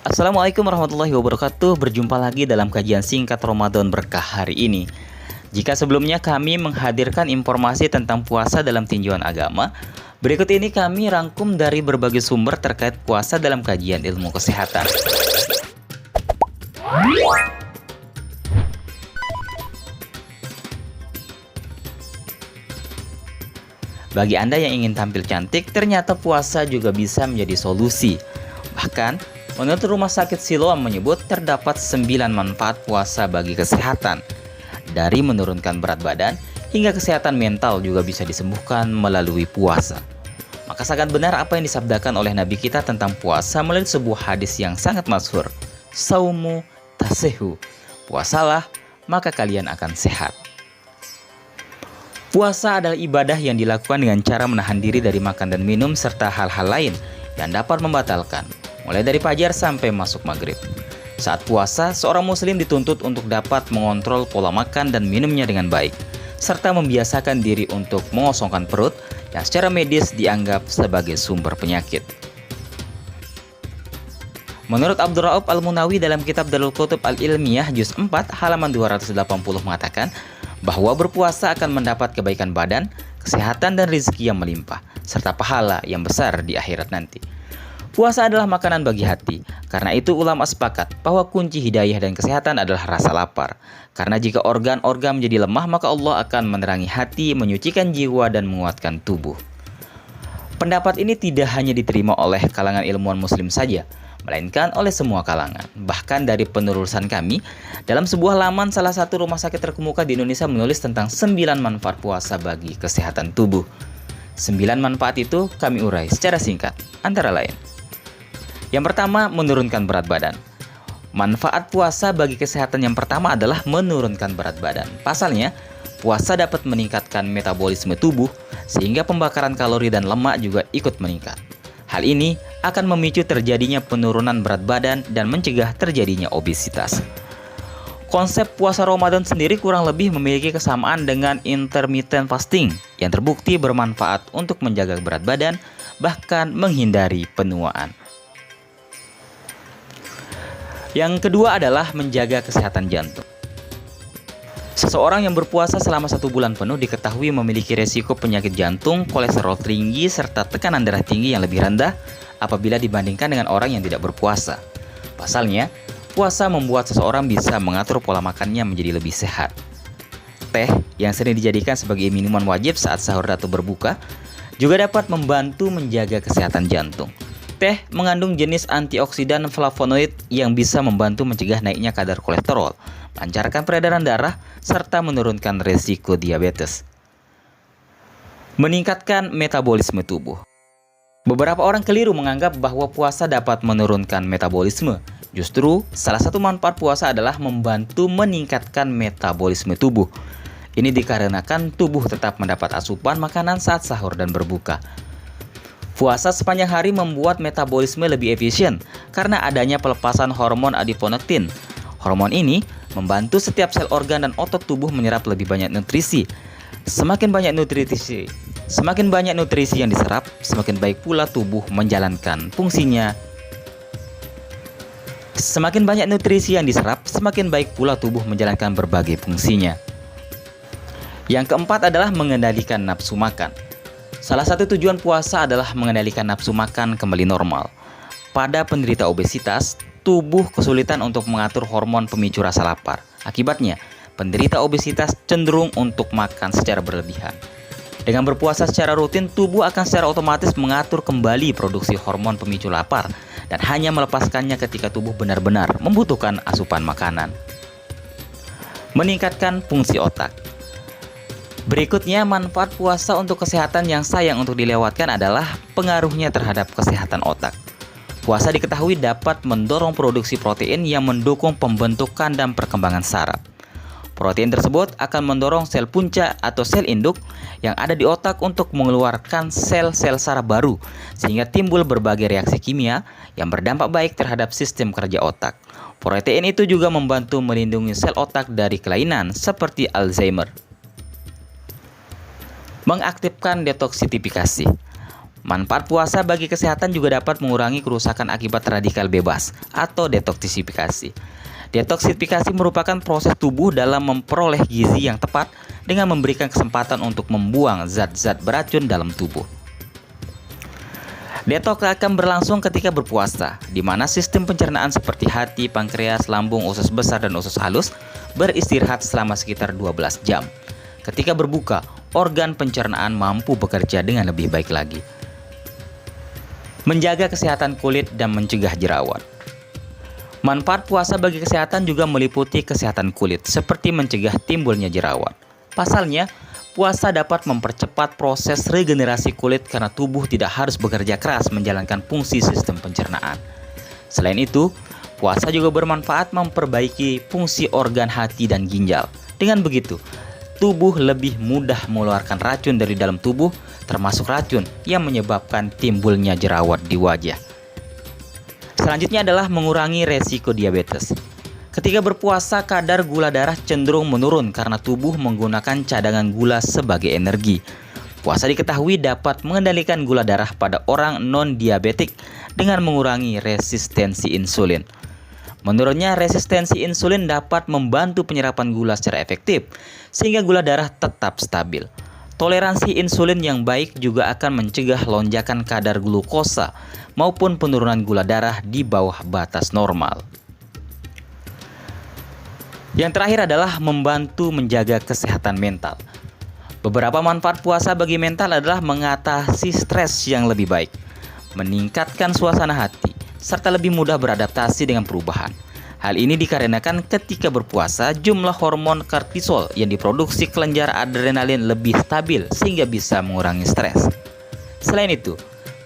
Assalamualaikum warahmatullahi wabarakatuh. Berjumpa lagi dalam kajian singkat Ramadan Berkah hari ini. Jika sebelumnya kami menghadirkan informasi tentang puasa dalam tinjauan agama, berikut ini kami rangkum dari berbagai sumber terkait puasa dalam kajian ilmu kesehatan. Bagi Anda yang ingin tampil cantik, ternyata puasa juga bisa menjadi solusi. Bahkan, menurut Rumah Sakit Siloam menyebut terdapat 9 manfaat puasa bagi kesehatan. Dari menurunkan berat badan, hingga kesehatan mental juga bisa disembuhkan melalui puasa. Maka sangat benar apa yang disabdakan oleh Nabi kita tentang puasa melalui sebuah hadis yang sangat masyhur. Saumu tasehu. Puasalah, maka kalian akan sehat. Puasa adalah ibadah yang dilakukan dengan cara menahan diri dari makan dan minum serta hal-hal lain yang dapat membatalkan, mulai dari fajar sampai masuk maghrib. Saat puasa, seorang muslim dituntut untuk dapat mengontrol pola makan dan minumnya dengan baik, serta membiasakan diri untuk mengosongkan perut yang secara medis dianggap sebagai sumber penyakit. Menurut Abdul Rauf Al-Munawi dalam kitab Darul Kutub Al-Ilmiyah Juz 4 halaman 280 mengatakan bahwa berpuasa akan mendapat kebaikan badan, kesehatan dan rezeki yang melimpah, serta pahala yang besar di akhirat nanti. Puasa adalah makanan bagi hati, karena itu ulama sepakat bahwa kunci hidayah dan kesehatan adalah rasa lapar. Karena jika organ-organ menjadi lemah, maka Allah akan menerangi hati, menyucikan jiwa dan menguatkan tubuh. Pendapat ini tidak hanya diterima oleh kalangan ilmuwan muslim saja, melainkan oleh semua kalangan. Bahkan dari penelusuran kami, dalam sebuah laman salah satu rumah sakit terkemuka di Indonesia menulis tentang 9 manfaat puasa bagi kesehatan tubuh. 9 manfaat itu kami urai secara singkat, antara lain. Yang pertama, menurunkan berat badan. Manfaat puasa bagi kesehatan yang pertama adalah menurunkan berat badan. Pasalnya, puasa dapat meningkatkan metabolisme tubuh, sehingga pembakaran kalori dan lemak juga ikut meningkat. Hal ini akan memicu terjadinya penurunan berat badan dan mencegah terjadinya obesitas. Konsep puasa Ramadan sendiri kurang lebih memiliki kesamaan dengan intermittent fasting yang terbukti bermanfaat untuk menjaga berat badan, bahkan menghindari penuaan. Yang kedua adalah menjaga kesehatan jantung. Seseorang yang berpuasa selama 1 bulan penuh diketahui memiliki resiko penyakit jantung, kolesterol tinggi, serta tekanan darah tinggi yang lebih rendah apabila dibandingkan dengan orang yang tidak berpuasa. Pasalnya, puasa membuat seseorang bisa mengatur pola makannya menjadi lebih sehat. Teh yang sering dijadikan sebagai minuman wajib saat sahur atau berbuka juga dapat membantu menjaga kesehatan jantung. Teh mengandung jenis antioksidan flavonoid yang bisa membantu mencegah naiknya kadar kolesterol, melancarkan peredaran darah, serta menurunkan resiko diabetes. Meningkatkan metabolisme tubuh. Beberapa orang keliru menganggap bahwa puasa dapat menurunkan metabolisme. Justru, salah satu manfaat puasa adalah membantu meningkatkan metabolisme tubuh. Ini dikarenakan tubuh tetap mendapat asupan makanan saat sahur dan berbuka. Puasa sepanjang hari membuat metabolisme lebih efisien karena adanya pelepasan hormon adiponektin. Hormon ini membantu setiap sel organ dan otot tubuh menyerap lebih banyak nutrisi. Semakin banyak nutrisi yang diserap, semakin baik pula tubuh menjalankan fungsinya. Semakin banyak nutrisi yang diserap, semakin baik pula tubuh menjalankan berbagai fungsinya. Yang keempat adalah mengendalikan nafsu makan. Salah satu tujuan puasa adalah mengendalikan nafsu makan kembali normal. Pada penderita obesitas, tubuh kesulitan untuk mengatur hormon pemicu rasa lapar. Akibatnya, penderita obesitas cenderung untuk makan secara berlebihan. Dengan berpuasa secara rutin, tubuh akan secara otomatis mengatur kembali produksi hormon pemicu lapar dan hanya melepaskannya ketika tubuh benar-benar membutuhkan asupan makanan. Meningkatkan fungsi otak. Berikutnya, manfaat puasa untuk kesehatan yang sayang untuk dilewatkan adalah pengaruhnya terhadap kesehatan otak. Puasa diketahui dapat mendorong produksi protein yang mendukung pembentukan dan perkembangan saraf. Protein tersebut akan mendorong sel punca atau sel induk yang ada di otak untuk mengeluarkan sel-sel saraf baru, sehingga timbul berbagai reaksi kimia yang berdampak baik terhadap sistem kerja otak. Protein itu juga membantu melindungi sel otak dari kelainan seperti Alzheimer. Mengaktifkan detoksifikasi. Manfaat puasa bagi kesehatan juga dapat mengurangi kerusakan akibat radikal bebas atau detoksifikasi. Detoksifikasi merupakan proses tubuh dalam memperoleh gizi yang tepat dengan memberikan kesempatan untuk membuang zat-zat beracun dalam tubuh. Detoks akan berlangsung ketika berpuasa, di mana sistem pencernaan seperti hati, pankreas, lambung, usus besar, dan usus halus beristirahat selama sekitar 12 jam. Ketika berbuka, organ pencernaan mampu bekerja dengan lebih baik lagi. Menjaga kesehatan kulit dan mencegah jerawat. Manfaat puasa bagi kesehatan juga meliputi kesehatan kulit, seperti mencegah timbulnya jerawat. Pasalnya, puasa dapat mempercepat proses regenerasi kulit karena tubuh tidak harus bekerja keras menjalankan fungsi sistem pencernaan. Selain itu, puasa juga bermanfaat memperbaiki fungsi organ hati dan ginjal. Dengan begitu, tubuh lebih mudah mengeluarkan racun dari dalam tubuh, termasuk racun yang menyebabkan timbulnya jerawat di wajah. Selanjutnya adalah mengurangi resiko diabetes. Ketika berpuasa, kadar gula darah cenderung menurun karena tubuh menggunakan cadangan gula sebagai energi. Puasa diketahui dapat mengendalikan gula darah pada orang non-diabetik dengan mengurangi resistensi insulin. Menurutnya, resistensi insulin dapat membantu penyerapan gula secara efektif, sehingga gula darah tetap stabil. Toleransi insulin yang baik juga akan mencegah lonjakan kadar glukosa maupun penurunan gula darah di bawah batas normal. Yang terakhir adalah membantu menjaga kesehatan mental. Beberapa manfaat puasa bagi mental adalah mengatasi stres yang lebih baik, meningkatkan suasana hati, serta lebih mudah beradaptasi dengan perubahan. Hal ini dikarenakan ketika berpuasa, jumlah hormon kortisol yang diproduksi kelenjar adrenalin lebih stabil sehingga bisa mengurangi stres. Selain itu,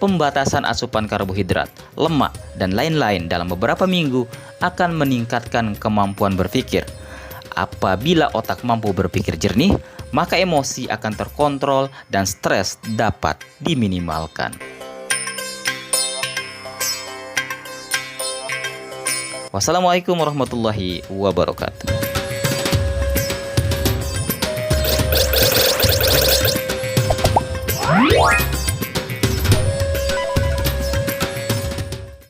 pembatasan asupan karbohidrat, lemak, dan lain-lain dalam beberapa minggu akan meningkatkan kemampuan berpikir. Apabila otak mampu berpikir jernih, maka emosi akan terkontrol dan stres dapat diminimalkan. Wassalamualaikum warahmatullahi wabarakatuh.